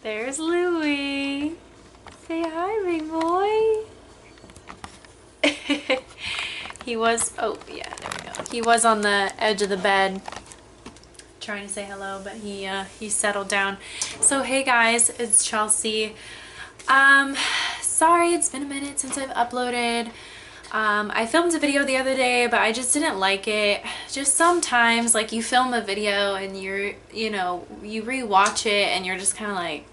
There's Louie. Say hi, big boy. He was, oh yeah, there we go. He was on the edge of the bed trying to say hello, but he settled down. So hey guys, it's Chelsey. Sorry it's been a minute since I've uploaded. I filmed a video the other day, but I just didn't like it. Just sometimes, like, you film a video and you rewatch it and you're just kind of like,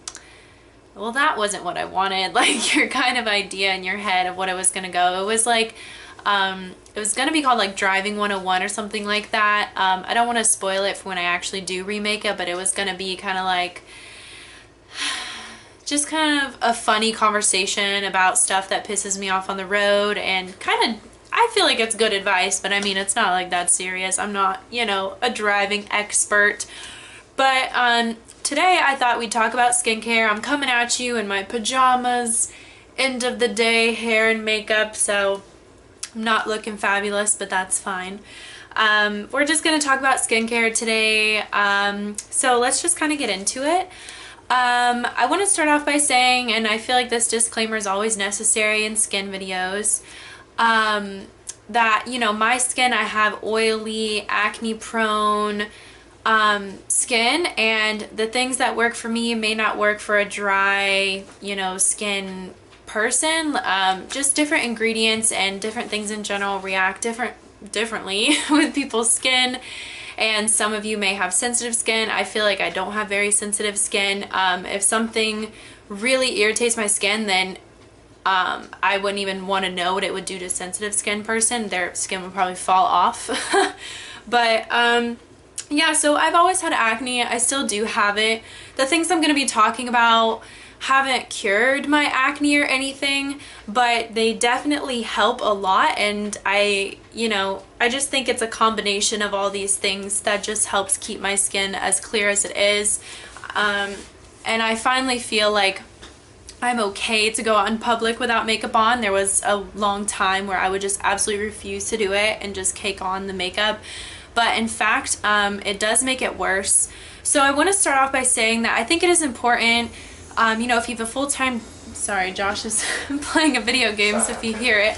well, that wasn't what I wanted. Like, your kind of idea in your head of what it was gonna go. It was like, it was gonna be called like Driving 101 or something like that. I don't want to spoil it for when I actually do remake it, but it was gonna be kind of like just kind of a funny conversation about stuff that pisses me off on the road, and kind of, I feel like it's good advice, but I mean, it's not like that serious. I'm not, you know, a driving expert. But today I thought we'd talk about skincare. I'm coming at you in my pajamas, end of the day hair and makeup, so I'm not looking fabulous, but that's fine. We're just going to talk about skincare today, so let's just kind of get into it. I want to start off by saying, and I feel like this disclaimer is always necessary in skin videos, that, you know, my skin, I have oily, acne prone skin, and the things that work for me may not work for a dry, you know, skin person. Just different ingredients and different things in general react differently with people's skin. And some of you may have sensitive skin. I feel like I don't have very sensitive skin. If something really irritates my skin, then I wouldn't even want to know what it would do to a sensitive skin person. Their skin would probably fall off. But yeah, so I've always had acne. I still do have it. The things I'm going to be talking about haven't cured my acne or anything, but they definitely help a lot, and I just think it's a combination of all these things that just helps keep my skin as clear as it is. And I finally feel like I'm okay to go out in public without makeup on. There was a long time where I would just absolutely refuse to do it and just cake on the makeup, but in fact it does make it worse. So I want to start off by saying that I think it is important, you know, if you have a full-time, sorry, Josh is playing a video game, so if you hear it,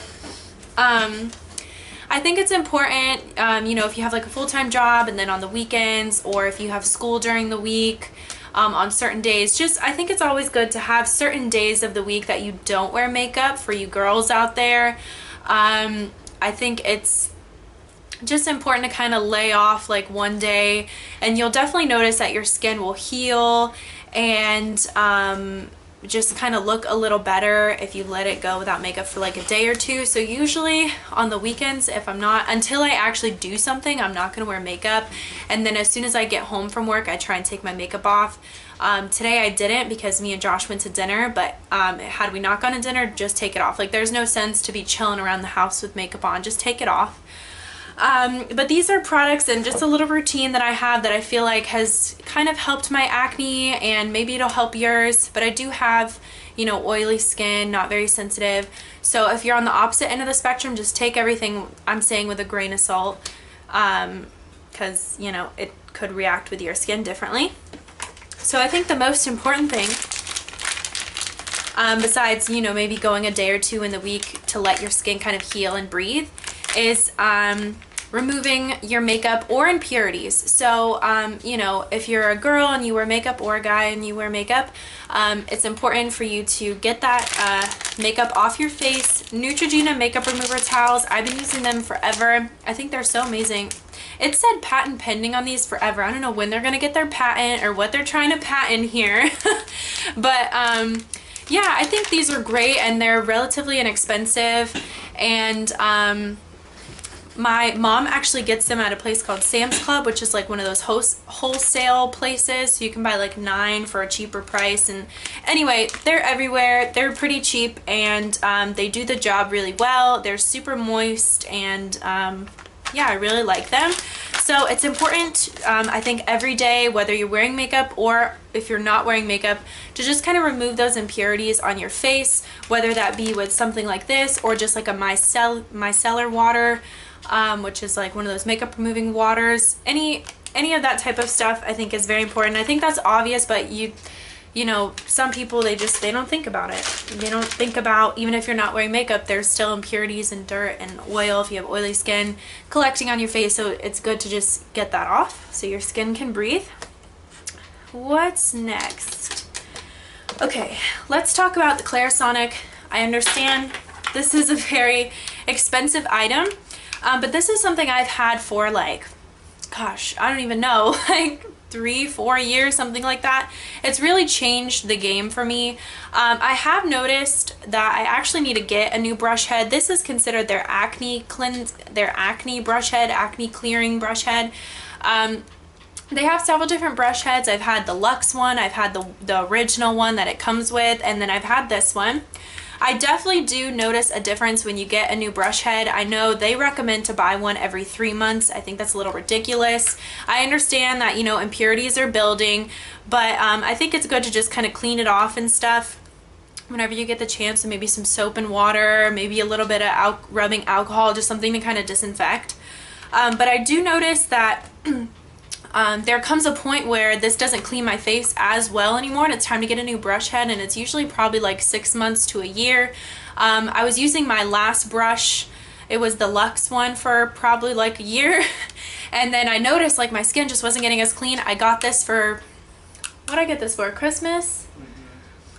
I think it's important, you know, if you have like a full-time job and then on the weekends, or if you have school during the week, on certain days, just, I think it's always good to have certain days of the week that you don't wear makeup for you girls out there. I think it's just important to kind of lay off like one day, and you'll definitely notice that your skin will heal and just kind of look a little better if you let it go without makeup for like a day or two. So usually on the weekends, if I'm not, until I actually do something, I'm not gonna wear makeup, and then as soon as I get home from work, I try and take my makeup off. Today I didn't because me and Josh went to dinner, but had we not gone to dinner, just take it off. Like, there's no sense to be chilling around the house with makeup on, just take it off. But these are products and just a little routine that I have that I feel like has kind of helped my acne, and maybe it'll help yours. But I do have, you know, oily skin, not very sensitive. So if you're on the opposite end of the spectrum, just take everything I'm saying with a grain of salt, because, you know, it could react with your skin differently. So I think the most important thing, besides, you know, maybe going a day or two in the week to let your skin kind of heal and breathe, is removing your makeup or impurities. So you know, if you're a girl and you wear makeup, or a guy and you wear makeup, it's important for you to get that makeup off your face. Neutrogena makeup remover towels, I've been using them forever. I think they're so amazing. It said patent pending on these forever. I don't know when they're gonna get their patent or what they're trying to patent here. But yeah, I think these are great, and they're relatively inexpensive, and my mom actually gets them at a place called Sam's Club, which is like one of those wholesale places, so you can buy like 9 for a cheaper price. And anyway, they're everywhere, they're pretty cheap, and they do the job really well. They're super moist, and yeah, I really like them. So it's important, I think, every day, whether you're wearing makeup or if you're not wearing makeup, to just kind of remove those impurities on your face, whether that be with something like this or just like a micellar water, which is like one of those makeup removing waters. Any of that type of stuff I think is very important. I think that's obvious, but you you know, some people, they don't think about it. They don't think about, even if you're not wearing makeup, there's still impurities and dirt and oil if you have oily skin collecting on your face. So it's good to just get that off so your skin can breathe. What's next? Okay, let's talk about the Clarisonic. I understand this is a very expensive item, but this is something I've had for like, gosh, I don't even know, like 3-4 years, something like that. It's really changed the game for me. I have noticed that I actually need to get a new brush head. This is considered their acne brush head, acne clearing brush head. They have several different brush heads. I've had the Luxe one, I've had the original one that it comes with, and then I've had this one. I definitely do notice a difference when you get a new brush head. I know they recommend to buy one every 3 months. I think that's a little ridiculous. I understand that, you know, impurities are building, but I think it's good to just kind of clean it off and stuff whenever you get the chance, and maybe some soap and water, maybe a little bit of rubbing alcohol, just something to kind of disinfect. But I do notice that there comes a point where this doesn't clean my face as well anymore, and it's time to get a new brush head, and it's usually probably like 6 months to a year. I was using my last brush, it was the Luxe one, for probably like a year, and then I noticed like my skin just wasn't getting as clean. I got this for, what did I get this for, Christmas?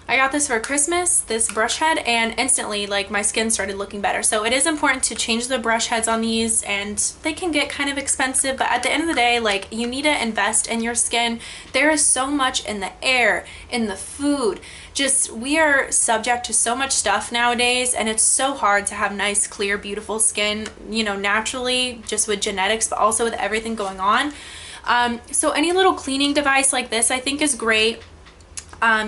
I got this for Christmas, this brush head, and instantly like my skin started looking better. So it is important to change the brush heads on these, and they can get kind of expensive, but at the end of the day, like, you need to invest in your skin. There is so much in the air, in the food, just, we are subject to so much stuff nowadays, and it's so hard to have nice, clear, beautiful skin, you know, naturally, just with genetics, but also with everything going on. So any little cleaning device like this I think is great.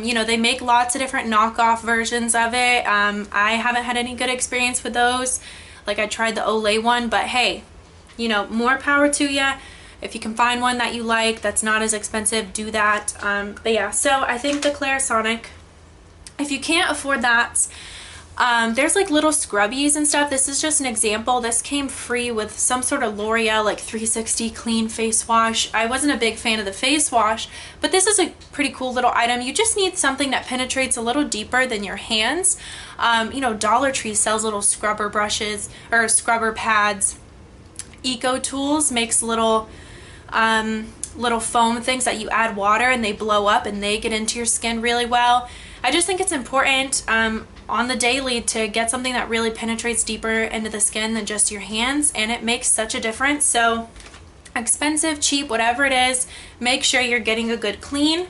You know, they make lots of different knockoff versions of it. I haven't had any good experience with those. Like, I tried the Olay one, but hey, you know, more power to you. If you can find one that you like that's not as expensive, do that. But yeah, so I think the Clarisonic, if you can't afford that, there's like little scrubbies and stuff. This is just an example. This came free with some sort of L'Oreal like 360 clean face wash. I wasn't a big fan of the face wash, but this is a pretty cool little item. You just need something that penetrates a little deeper than your hands. You know, Dollar Tree sells little scrubber brushes or scrubber pads. Eco Tools makes little foam things that you add water and they blow up and they get into your skin really well. I just think it's important on the daily to get something that really penetrates deeper into the skin than just your hands, and it makes such a difference. So expensive, cheap, whatever it is, make sure you're getting a good clean.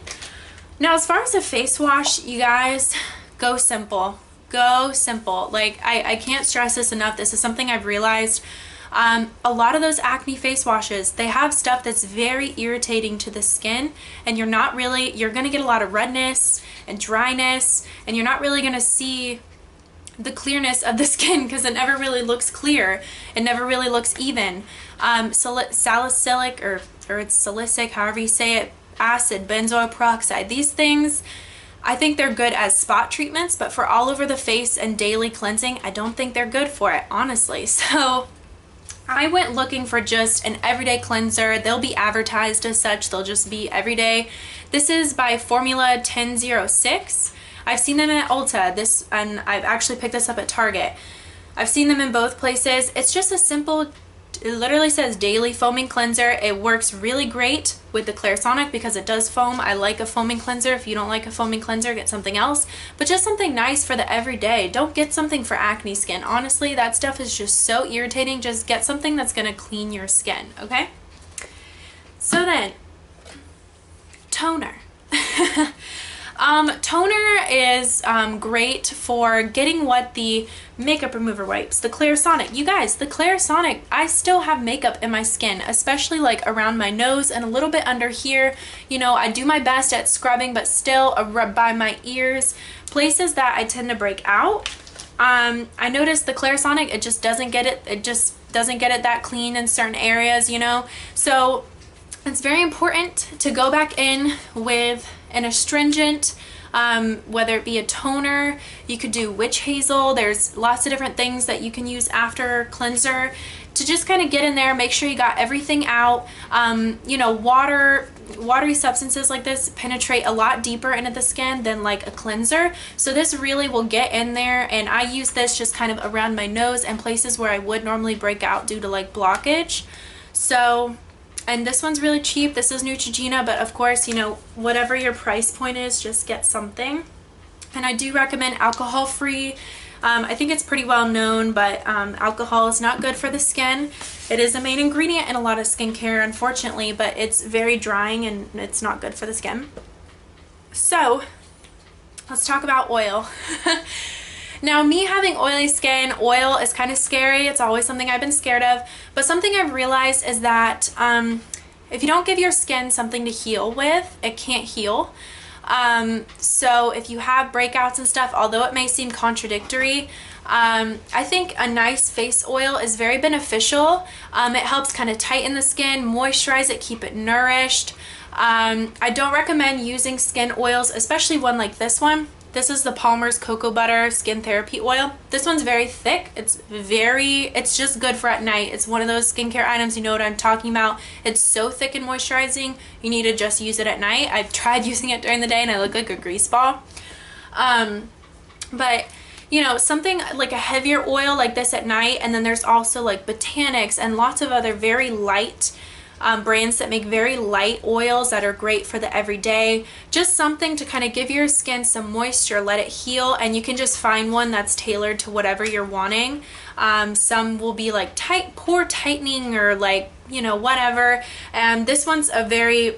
Now, as far as a face wash, you guys, go simple. Go simple. Like, I can't stress this enough. This is something I've realized. A lot of those acne face washes, they have stuff that's very irritating to the skin, and you're gonna get a lot of redness and dryness, and you're not really gonna see the clearness of the skin because it never really looks clear. It never really looks even. Salicylic or it's silicic, however you say it, acid, benzoyl peroxide, these things, I think they're good as spot treatments, but for all over the face and daily cleansing, I don't think they're good for it, honestly. So I went looking for just an everyday cleanser. They'll be advertised as such. They'll just be everyday. This is by Formula 1006. I've seen them at Ulta, and I've actually picked this up at Target. I've seen them in both places. It's just a simple, it literally says daily foaming cleanser. It works really great with the Clarisonic because it does foam. I like a foaming cleanser. If you don't like a foaming cleanser, get something else. But just something nice for the everyday. Don't get something for acne skin. Honestly, that stuff is just so irritating. Just get something that's going to clean your skin, okay? So then, toner. Toner is great for getting what the makeup remover wipes, the Clarisonic. You guys, the Clarisonic, I still have makeup in my skin, especially like around my nose and a little bit under here. You know, I do my best at scrubbing, but still by my ears, places that I tend to break out. I noticed the Clarisonic, it just doesn't get it that clean in certain areas, you know. So it's very important to go back in with an astringent, whether it be a toner. You could do witch hazel. There's lots of different things that you can use after cleanser to just kind of get in there, make sure you got everything out. You know, watery substances like this penetrate a lot deeper into the skin than like a cleanser. So this really will get in there, and I use this just kind of around my nose and places where I would normally break out due to like blockage. So, and this one's really cheap. This is Neutrogena, but of course, you know, whatever your price point is, just get something. And I do recommend alcohol-free. I think it's pretty well known, but alcohol is not good for the skin. It is a main ingredient in a lot of skincare, unfortunately, but it's very drying and it's not good for the skin. So let's talk about oil. Now, me having oily skin, oil is kind of scary. It's always something I've been scared of, but something I've realized is that if you don't give your skin something to heal with, it can't heal. So if you have breakouts and stuff, although it may seem contradictory, I think a nice face oil is very beneficial. It helps kind of tighten the skin, moisturize it, keep it nourished. I don't recommend using skin oils, especially one like this one. This is the Palmer's Cocoa Butter Skin Therapy Oil. This one's very thick. It's just good for at night. It's one of those skincare items, you know what I'm talking about. It's so thick and moisturizing, you need to just use it at night. I've tried using it during the day and I look like a grease ball. But you know, something like a heavier oil like this at night, and then there's also like Botanics and lots of other very light brands that make very light oils that are great for the everyday. Just something to kind of give your skin some moisture, let it heal, and you can just find one that's tailored to whatever you're wanting. Some will be like pore tightening or like, you know, whatever. And this one's a very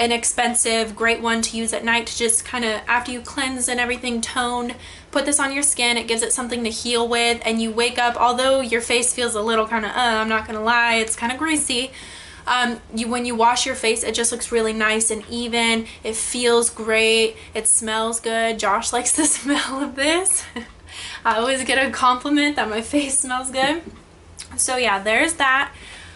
inexpensive, great one to use at night to just kind of, after you cleanse and everything, tone, put this on your skin. It gives it something to heal with, and you wake up, although your face feels a little kind of, I'm not gonna lie, it's kind of greasy. When you wash your face, it just looks really nice and even. It feels great. It smells good. Josh likes the smell of this. I always get a compliment that my face smells good. So yeah, there's that.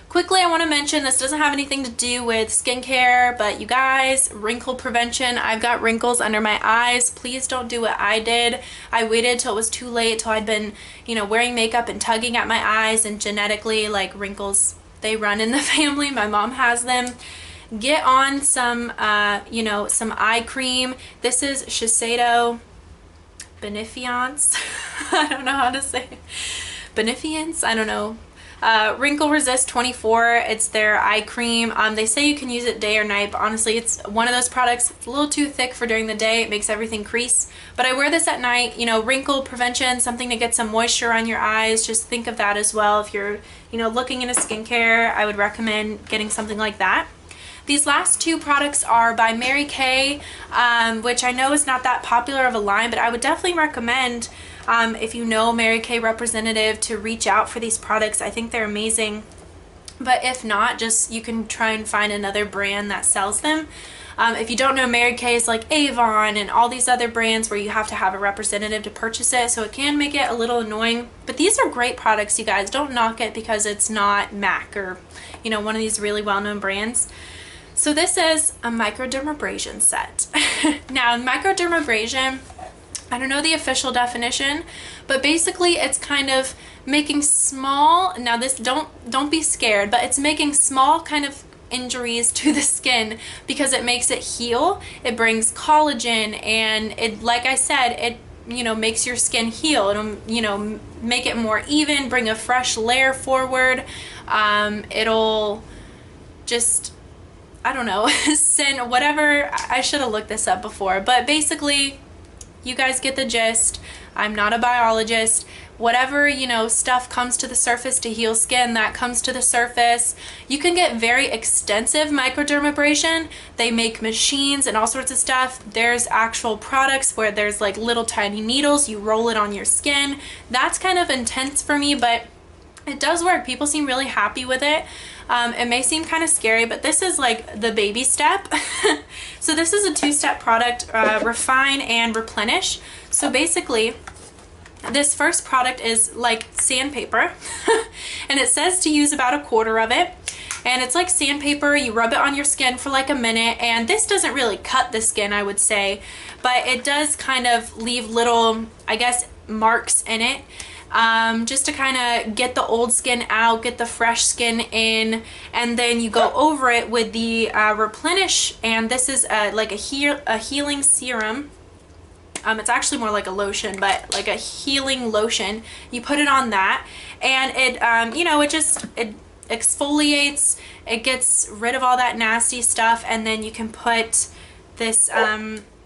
Quickly, I want to mention this doesn't have anything to do with skincare, but you guys, wrinkle prevention. I've got wrinkles under my eyes. Please don't do what I did. I waited till it was too late, till I'd been, you know, wearing makeup and tugging at my eyes, and genetically, like, wrinkles, they run in the family. My mom has them. Get on some, you know, some eye cream. This is Shiseido Benefiance. I don't know how to say it. Benefiance? I don't know. Wrinkle Resist 24. It's their eye cream. They say you can use it day or night, but honestly, it's one of those products. It's a little too thick for during the day. It makes everything crease. But I wear this at night. You know, wrinkle prevention, something to get some moisture on your eyes. Just think of that as well. If you're, you know, looking into skincare, I would recommend getting something like that. These last two products are by Mary Kay, which I know is not that popular of a line, but I would definitely recommend, if you know Mary Kay representative, to reach out for these products. I think they're amazing. But if not, just you can try and find another brand that sells them. If you don't know, Mary Kay is like Avon and all these other brands where you have to have a representative to purchase it, so it can make it a little annoying. But these are great products, you guys. Don't knock it because it's not MAC or, you know, one of these really well-known brands. So this is a microdermabrasion set. Now, microdermabrasion, I don't know the official definition, but basically it's kind of making small, now this, don't be scared, but it's making small kind of injuries to the skin because it makes it heal. It brings collagen, and it, like I said, it, you know, makes your skin heal. It'll, you know, make it more even, bring a fresh layer forward. It'll just, I don't know, send whatever. I should have looked this up before, but basically you guys get the gist. I'm not a biologist. Whatever, you know, stuff comes to the surface to heal skin, that comes to the surface. You can get very extensive microdermabrasion. They make machines and all sorts of stuff. There's actual products where there's like little tiny needles. You roll it on your skin. That's kind of intense for me, but it does work. People seem really happy with it. It may seem kind of scary, but this is like the baby step. So this is a two-step product, refine and replenish. So basically, this first product is like sandpaper, and it says to use about a quarter of it. and it's like sandpaper. You rub it on your skin for like a minute, and this doesn't really cut the skin, I would say, but it does kind of leave little, I guess, marks in it, just to kind of get the old skin out, get the fresh skin in, and then you go over it with the Replenish, and this is like a healing serum. It's actually more like a lotion, but like a healing lotion. You put it on that, and it, you know, it exfoliates, it gets rid of all that nasty stuff, and then you can put this,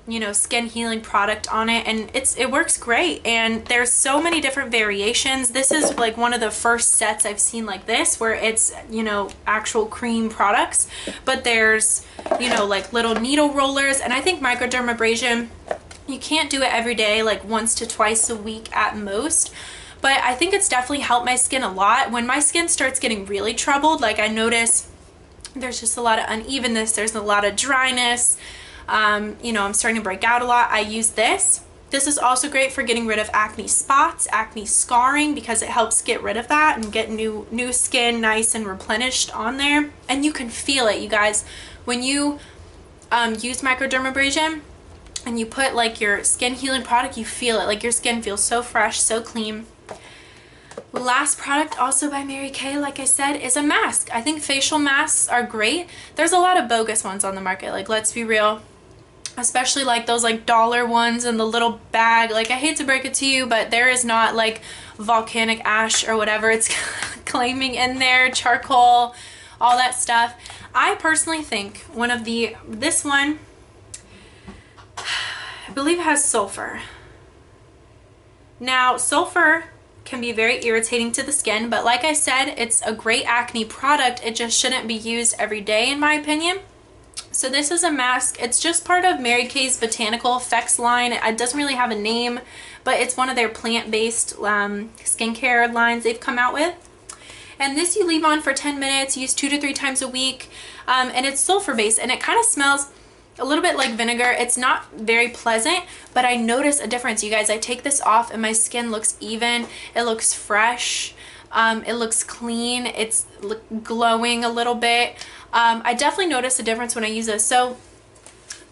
you know, skin healing product on it, and it works great. And there's so many different variations. This is like one of the first sets I've seen like this, where it's, you know, actual cream products, but there's, you know, like little needle rollers. And I think microdermabrasion, you can't do it every day, like once to twice a week at most, but I think it's definitely helped my skin a lot. When my skin starts getting really troubled, like I notice there's just a lot of unevenness, there's a lot of dryness, you know, I'm starting to break out a lot, I use this. This is also great for getting rid of acne spots, acne scarring, because it helps get rid of that and get new skin nice and replenished on there. And you can feel it, you guys, when you use microdermabrasion and you put like your skin healing product, you feel it, like your skin feels so fresh, so clean. Last product, also by Mary Kay, like I said, is a mask. I think facial masks are great. There's a lot of bogus ones on the market, like, let's be real, especially like those like dollar ones in the little bag. Like, I hate to break it to you, but there is not like volcanic ash or whatever it's claiming in there, charcoal, all that stuff. I personally think this one, I believe it has sulfur. Now, sulfur can be very irritating to the skin, but like I said, it's a great acne product. It just shouldn't be used every day, in my opinion. So this is a mask. It's just part of Mary Kay's Botanical Effects line. It doesn't really have a name, but it's one of their plant-based skincare lines they've come out with. And this you leave on for 10 minutes, use 2 to 3 times a week, and it's sulfur-based, and it kind of smells a little bit like vinegar. It's not very pleasant, but I notice a difference, you guys. I take this off and my skin looks even, it looks fresh, it looks clean, it's glowing a little bit. I definitely notice a difference when I use this. So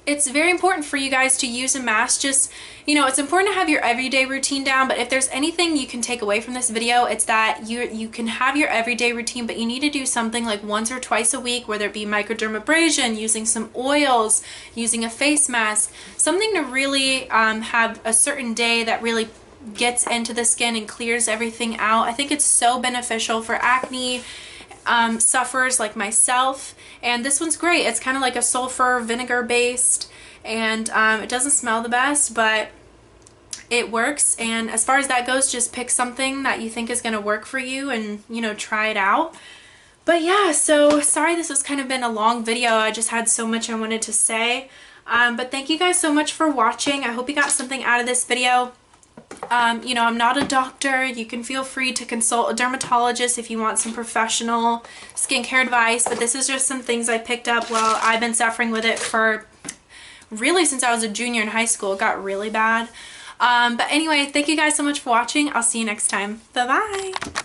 it's very important for you guys to use a mask. Just, you know, it's important to have your everyday routine down, but if there's anything you can take away from this video, it's that you can have your everyday routine, but you need to do something like once or twice a week, whether it be microdermabrasion, using some oils, using a face mask, something to really have a certain day that really gets into the skin and clears everything out. I think it's so beneficial for acne sufferers like myself, and this one's great. It's kind of like a sulfur vinegar based, and it doesn't smell the best, but it works. And as far as that goes, just pick something that you think is going to work for you and, you know, try it out. But yeah, so sorry this has kind of been a long video. I just had so much I wanted to say, but thank you guys so much for watching. I hope you got something out of this video. You know, I'm not a doctor. You can feel free to consult a dermatologist if you want some professional skincare advice, but this is just some things I picked up while I've been suffering with it for really since I was a junior in high school. It got really bad. But anyway, thank you guys so much for watching. I'll see you next time. Bye-bye.